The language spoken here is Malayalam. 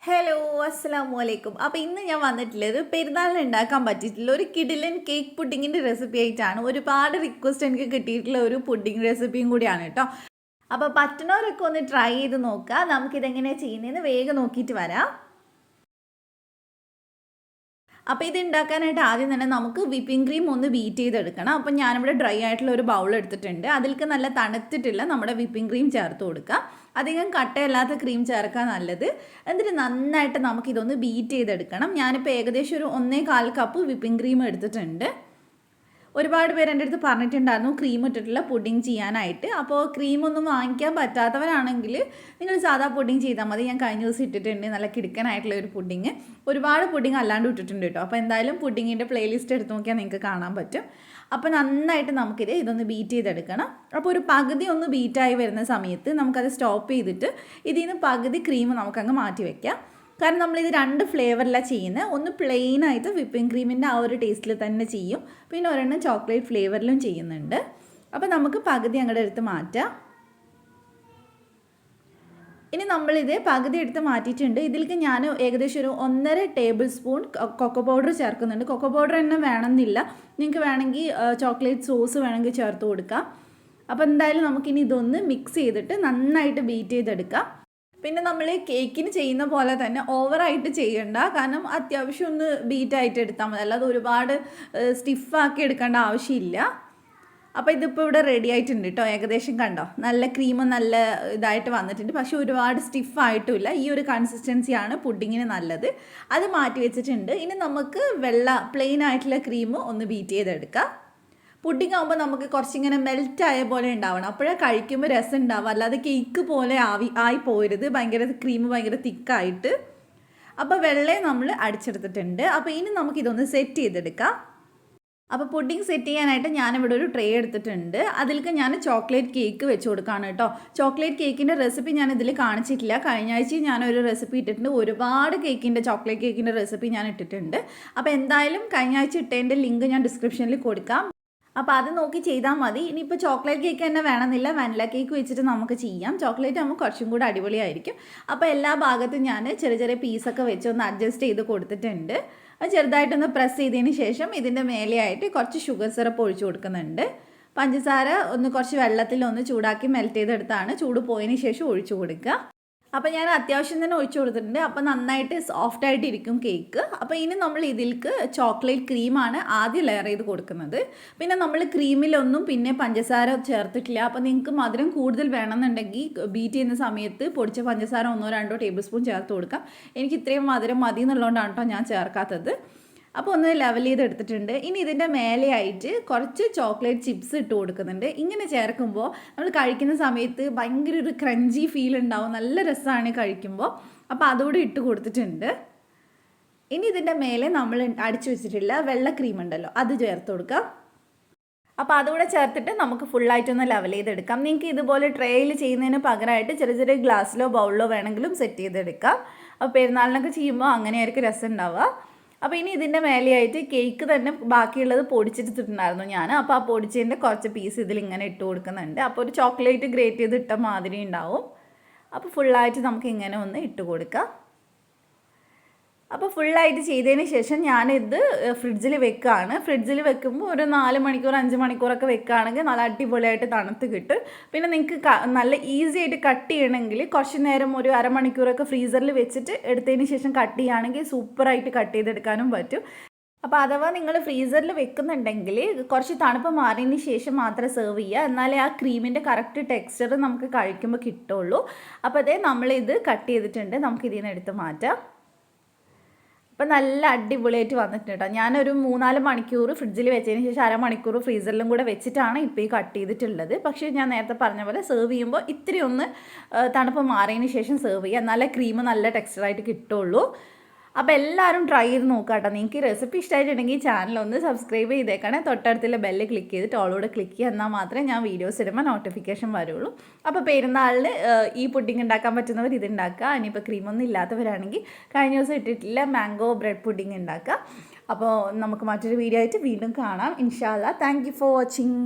ഹലോ അസ്സലാമു അലൈക്കും. അപ്പോൾ ഇന്ന് ഞാൻ വന്നിട്ടുള്ളത് പെരുന്നാളിന് ഉണ്ടാക്കാൻ പറ്റിയിട്ടുള്ള ഒരു കിടിലൻ കേക്ക് പുഡിങ്ങിൻ്റെ റെസിപ്പി ആയിട്ടാണ്. ഒരുപാട് റിക്വസ്റ്റ് എനിക്ക് കിട്ടിയിട്ടുള്ള ഒരു പുഡിങ് റെസിപ്പിയും കൂടിയാണ് കേട്ടോ. അപ്പോൾ പറ്റുന്നവരൊക്കെ ഒന്ന് ട്രൈ ചെയ്ത് നോക്കുക. നമുക്കിതെങ്ങനെയാണ് ചെയ്യുന്നതെന്ന് വേഗം നോക്കിയിട്ട് വരാം. അപ്പോൾ ഇത് ഉണ്ടാക്കാനായിട്ട് ആദ്യം തന്നെ നമുക്ക് വിപ്പിംഗ് ക്രീം ഒന്ന് ബീറ്റ് ചെയ്തെടുക്കണം. അപ്പം ഞാനിവിടെ ഡ്രൈ ആയിട്ടുള്ള ഒരു ബൗൾ എടുത്തിട്ടുണ്ട്. അതിലേക്ക് നല്ല തണുത്തിട്ടുള്ള നമ്മുടെ വിപ്പിംഗ് ക്രീം ചേർത്ത് കൊടുക്കുക. അധികം കട്ടയല്ലാത്ത ക്രീം ചേർക്കാൻ നല്ലത്. എന്നിട്ട് നന്നായിട്ട് നമുക്കിതൊന്ന് ബീറ്റ് ചെയ്തെടുക്കണം. ഞാനിപ്പോൾ ഏകദേശം ഒരു 1.25 കപ്പ് വിപ്പിംഗ് ക്രീം എടുത്തിട്ടുണ്ട്. ഒരുപാട് പേര് എൻ്റെ അടുത്ത് പറഞ്ഞിട്ടുണ്ടായിരുന്നു ക്രീം ഇട്ടിട്ടുള്ള പുഡിങ് ചെയ്യാനായിട്ട്. അപ്പോൾ ക്രീമൊന്നും വാങ്ങിക്കാൻ പറ്റാത്തവരാണെങ്കിൽ നിങ്ങൾ സാധാ പുഡിങ് ചെയ്താൽ മതി. ഞാൻ കഴിഞ്ഞ ദിവസം ഇട്ടിട്ടുണ്ട് നല്ല കിടുക്കനായിട്ടുള്ള ഒരു പുഡിങ്. ഒരുപാട് പുഡിങ് അല്ലാണ്ട് ഇട്ടിട്ടുണ്ട് കേട്ടോ. അപ്പോൾ എന്തായാലും പുഡിങ്ങിൻ്റെ പ്ലേലിസ്റ്റ് എടുത്ത് നോക്കിയാൽ നിങ്ങൾക്ക് കാണാൻ പറ്റും. അപ്പോൾ നന്നായിട്ട് ഇതൊന്ന് ബീറ്റ് ചെയ്തെടുക്കണം. അപ്പോൾ ഒരു പകുതി ഒന്ന് ബീറ്റായി വരുന്ന സമയത്ത് നമുക്കത് സ്റ്റോപ്പ് ചെയ്തിട്ട് ഇതിൽ നിന്ന് പകുതി ക്രീം നമുക്കങ്ങ് മാറ്റി വയ്ക്കാം. കാരണം നമ്മളിത് 2 ഫ്ലേവറിലാണ് ചെയ്യുന്നത്. ഒന്ന് പ്ലെയിനായിട്ട് വിപ്പിംഗ് ക്രീമിൻ്റെ ആ ഒരു ടേസ്റ്റിൽ തന്നെ ചെയ്യും, പിന്നെ ഒരെണ്ണം ചോക്ലേറ്റ് ഫ്ലേവറിലും ചെയ്യുന്നുണ്ട്. അപ്പോൾ നമുക്ക് പകുതി അങ്ങോട്ട് എടുത്ത് മാറ്റാം. ഇനി നമ്മളിത് പകുതി എടുത്ത് മാറ്റിയിട്ടുണ്ട്. ഇതിലേക്ക് ഞാൻ ഏകദേശം ഒരു 1.5 ടേബിൾ സ്പൂൺ കൊക്കോ പൗഡർ ചേർക്കുന്നുണ്ട്. കൊക്കോ പൗഡർ തന്നെ വേണമെന്നില്ല, നിങ്ങൾക്ക് വേണമെങ്കിൽ ചോക്ലേറ്റ് സോസ് വേണമെങ്കിൽ ചേർത്ത് കൊടുക്കാം. അപ്പോൾ എന്തായാലും നമുക്കിനി ഇതൊന്ന് മിക്സ് ചെയ്തിട്ട് നന്നായിട്ട് ബീറ്റ് ചെയ്തെടുക്കാം. പിന്നെ നമ്മൾ കേക്കിന് ചെയ്യുന്ന പോലെ തന്നെ ഓവറായിട്ട് ചെയ്യണ്ട, കാരണം അത്യാവശ്യം ഒന്ന് ബീറ്റായിട്ട് എടുത്താൽ മതി, അല്ലാതെ ഒരുപാട് സ്റ്റിഫാക്കി എടുക്കേണ്ട ആവശ്യമില്ല. അപ്പോൾ ഇതിപ്പോൾ ഇവിടെ റെഡി ആയിട്ടുണ്ട് കേട്ടോ. ഏകദേശം കണ്ടോ, നല്ല ക്രീം നല്ല ഇതായിട്ട് വന്നിട്ടുണ്ട്. പക്ഷേ ഒരുപാട് സ്റ്റിഫായിട്ടുമില്ല. ഈ ഒരു കൺസിസ്റ്റൻസിയാണ് പുഡിങ്ങിന് നല്ലത്. അത് മാറ്റി വെച്ചിട്ടുണ്ട്. ഇനി നമുക്ക് പ്ലെയിൻ ആയിട്ടുള്ള ക്രീം ഒന്ന് ബീറ്റ് ചെയ്തെടുക്കാം. പുഡിങ് ആകുമ്പോൾ നമുക്ക് കുറച്ചിങ്ങനെ മെൽറ്റായ പോലെ ഉണ്ടാവണം, അപ്പോഴേ കഴിക്കുമ്പോൾ രസം ഉണ്ടാവും. അല്ലാതെ കേക്ക് പോലെ ആയി പോരുത്, ക്രീം ഭയങ്കര തിക്കായിട്ട്. അപ്പോൾ നമ്മൾ അടിച്ചെടുത്തിട്ടുണ്ട്. അപ്പോൾ ഇനി നമുക്കിതൊന്ന് സെറ്റ് ചെയ്തെടുക്കാം. അപ്പോൾ പുഡിങ് സെറ്റ് ചെയ്യാനായിട്ട് ഞാനിവിടെ ഒരു ട്രേ എടുത്തിട്ടുണ്ട്. അതിലേക്ക് ഞാൻ ചോക്ലേറ്റ് കേക്ക് വെച്ച് കൊടുക്കുകയാണ് കേട്ടോ. ചോക്ലേറ്റ് കേക്കിൻ്റെ റെസിപ്പി ഞാൻ ഇതിൽ കാണിച്ചിട്ടില്ല. കഴിഞ്ഞ ആഴ്ച ഞാനൊരു റെസിപ്പി ഇട്ടിട്ടുണ്ട്. ഒരുപാട് ചോക്ലേറ്റ് കേക്കിൻ്റെ റെസിപ്പി ഞാൻ ഇട്ടിട്ടുണ്ട്. അപ്പോൾ എന്തായാലും കഴിഞ്ഞ ആഴ്ച ഇട്ടതിൻ്റെ ലിങ്ക് ഞാൻ ഡിസ്ക്രിപ്ഷനിൽ കൊടുക്കാം. അപ്പോൾ അത് നോക്കി ചെയ്താൽ മതി. ഇനിയിപ്പോൾ ചോക്ലേറ്റ് കേക്ക് തന്നെ വേണമെന്നില്ല, വാനില കേക്ക് വെച്ചിട്ട് നമുക്ക് ചെയ്യാം. ചോക്ലേറ്റ് ആകുമ്പോൾ കുറച്ചും കൂടെ അടിപൊളിയായിരിക്കും. അപ്പോൾ എല്ലാ ഭാഗത്തും ഞാൻ ചെറിയ പീസൊക്കെ വെച്ച് ഒന്ന് അഡ്ജസ്റ്റ് ചെയ്ത് കൊടുത്തിട്ടുണ്ട്. അത് ചെറുതായിട്ടൊന്ന് പ്രസ് ചെയ്തതിന് ശേഷം ഇതിൻ്റെ മേലെയായിട്ട് കുറച്ച് ഷുഗർ സിറപ്പ് ഒഴിച്ച് കൊടുക്കുന്നുണ്ട്. പഞ്ചസാര കുറച്ച് വെള്ളത്തിൽ ഒന്ന് ചൂടാക്കി മെൽറ്റ് ചെയ്തെടുത്താണ്. ചൂട് പോയതിന് ശേഷം ഒഴിച്ചു കൊടുക്കുക. അപ്പോൾ ഞാൻ അത്യാവശ്യം തന്നെ ഒഴിച്ചു കൊടുത്തിട്ടുണ്ട്. അപ്പോൾ നന്നായിട്ട് സോഫ്റ്റായിട്ടിരിക്കും കേക്ക്. അപ്പോൾ ഇനി നമ്മൾ ഇതിലേക്ക് ചോക്ലേറ്റ് ക്രീമാണ് ആദ്യം ലെയർ ചെയ്ത് കൊടുക്കുന്നത്. പിന്നെ നമ്മൾ ക്രീമിലൊന്നും പിന്നെ പഞ്ചസാര ചേർത്തിട്ടില്ല. അപ്പോൾ നിങ്ങൾക്ക് മധുരം കൂടുതൽ വേണമെന്നുണ്ടെങ്കിൽ ബീറ്റ് ചെയ്യുന്ന സമയത്ത് പൊടിച്ച പഞ്ചസാര 1-2 ടേബിൾ സ്പൂൺ ചേർത്ത് കൊടുക്കാം. എനിക്ക് ഇത്രയും മധുരം മതി എന്നുള്ളതുകൊണ്ടാണ് കേട്ടോ ഞാൻ ചേർക്കാത്തത്. അപ്പോൾ ഒന്ന് ലെവൽ ചെയ്തെടുത്തിട്ടുണ്ട്. ഇനി ഇതിൻ്റെ മേലെയായിട്ട് കുറച്ച് ചോക്ലേറ്റ് ചിപ്സ് ഇട്ട് കൊടുക്കുന്നുണ്ട്. ഇങ്ങനെ ചേർക്കുമ്പോൾ നമ്മൾ കഴിക്കുന്ന സമയത്ത് ഭയങ്കര ഒരു ക്രഞ്ചി ഫീൽ ഉണ്ടാവും, നല്ല രസമാണ് കഴിക്കുമ്പോൾ. അപ്പോൾ അതുകൂടി ഇട്ട് കൊടുത്തിട്ടുണ്ട്. ഇനി ഇതിൻ്റെ മേലെ നമ്മൾ അടിച്ചു വെച്ചിട്ടുള്ള വെള്ള ക്രീം ഉണ്ടല്ലോ, അത് ചേർത്ത് കൊടുക്കാം. അപ്പോൾ അതുകൂടെ ചേർത്തിട്ട് നമുക്ക് ഫുള്ളായിട്ടൊന്ന് ലെവൽ ചെയ്തെടുക്കാം. നിങ്ങൾക്ക് ഇതുപോലെ ട്രേയിൽ ചെയ്യുന്നതിന് പകരമായിട്ട് ചെറിയ ഗ്ലാസ്സിലോ ബൗളിലോ വേണമെങ്കിലും സെറ്റ് ചെയ്തെടുക്കാം. അപ്പോൾ പെരുന്നാളിനൊക്കെ ചെയ്യുമ്പോൾ അങ്ങനെയായിരിക്കും രസം ഉണ്ടാവുക. അപ്പോൾ ഇനി ഇതിൻ്റെ മേലെയായിട്ട് കേക്ക് തന്നെ ബാക്കിയുള്ളത് പൊടിച്ചിട്ടിട്ടുണ്ടായിരുന്നു ഞാൻ. അപ്പോൾ ആ പൊടിച്ചതിൻ്റെ കുറച്ച് പീസ് ഇതിലിങ്ങനെ ഇട്ട് കൊടുക്കുന്നുണ്ട്. അപ്പോൾ ഒരു ചോക്ലേറ്റ് ഗ്രേറ്റ് ചെയ്ത് ഇട്ട മാതിരി ഉണ്ടാവും. അപ്പോൾ ഫുള്ളായിട്ട് നമുക്ക് ഇങ്ങനെ ഒന്ന് ഇട്ട് കൊടുക്കാം. അപ്പോൾ ഫുള്ളായിട്ട് ചെയ്തതിന് ശേഷം ഞാനിത് ഫ്രിഡ്ജിൽ വെക്കുകയാണ്. ഫ്രിഡ്ജിൽ വെക്കുമ്പോൾ ഒരു 4 മണിക്കൂർ 5 മണിക്കൂറൊക്കെ വെക്കുകയാണെങ്കിൽ നല്ല അടിപൊളിയായിട്ട് തണുത്ത് കിട്ടും. പിന്നെ നിങ്ങൾക്ക് നല്ല ഈസി ആയിട്ട് കട്ട് ചെയ്യണമെങ്കിൽ കുറച്ച് നേരം ഒരു അരമണിക്കൂറൊക്കെ ഫ്രീസറിൽ വെച്ചിട്ട് എടുത്തതിന് ശേഷം കട്ട് ചെയ്യുകയാണെങ്കിൽ സൂപ്പറായിട്ട് കട്ട് ചെയ്തെടുക്കാനും പറ്റും. അപ്പോൾ അഥവാ നിങ്ങൾ ഫ്രീസറിൽ വെക്കുന്നുണ്ടെങ്കിൽ കുറച്ച് തണുപ്പ് മാറിയതിന് ശേഷം മാത്രം സെർവ് ചെയ്യുക, എന്നാലേ ആ ക്രീമിൻ്റെ കറക്റ്റ് ടെക്സ്ചർ നമുക്ക് കഴിക്കുമ്പോൾ കിട്ടുള്ളൂ. അപ്പോൾ നമ്മളിത് കട്ട് ചെയ്തിട്ടുണ്ട്. നമുക്കിതിൽ നിന്ന് എടുത്ത് മാറ്റാം. അപ്പോൾ നല്ല അടിപൊളിയായിട്ട് വന്നിട്ടുണ്ട് കേട്ടോ. ഞാനൊരു 3-4 മണിക്കൂർ ഫ്രിഡ്ജിൽ വെച്ചതിന് ശേഷം അരമണിക്കൂർ ഫ്രീസറിലും കൂടെ വെച്ചിട്ടാണ് ഇപ്പോൾ ഈ കട്ട് ചെയ്തിട്ടുള്ളത്. പക്ഷേ ഞാൻ നേരത്തെ പറഞ്ഞ പോലെ സെർവ് ചെയ്യുമ്പോൾ ഇത്തിരി ഒന്ന് തണുപ്പ് മാറിയതിന് ശേഷം സെർവ് ചെയ്യുക, എന്നാലേ ക്രീം നല്ല ടെക്സ്ചറായിട്ട് കിട്ടുള്ളൂ. അപ്പോൾ എല്ലാവരും ട്രൈ ചെയ്ത് നോക്കാം കേട്ടോ. നിങ്ങൾക്ക് ഈ റെസിപ്പി ഇഷ്ടമായിട്ടുണ്ടെങ്കിൽ ചാനലൊന്ന് സബ്സ്ക്രൈബ് ചെയ്തേക്കണേ. തൊട്ടടുത്തുള്ള ബെല്ല് ക്ലിക്ക് ചെയ്തിട്ട് ഓളോട് ക്ലിക്ക് ചെയ്യുക, എന്നാൽ മാത്രമേ ഞാൻ വീഡിയോസ് ഇടുമ്പോൾ നോട്ടിഫിക്കേഷൻ വരുള്ളൂ. അപ്പോൾ പെരുന്നാളിന് ഈ പുഡിങ് ഉണ്ടാക്കാൻ പറ്റുന്നവർ ഇത് ഉണ്ടാക്കുക. ഇനിയിപ്പോൾ ക്രീമൊന്നും ഇല്ലാത്തവരാണെങ്കിൽ കഴിഞ്ഞ ദിവസം ഇട്ടിട്ടില്ല മാംഗോ ബ്രെഡ് പുഡിങ് ഉണ്ടാക്കുക. അപ്പോൾ നമുക്ക് മറ്റൊരു വീഡിയോ ആയിട്ട് വീണ്ടും കാണാം ഇൻഷാ അല്ലാ. Thank you for watching.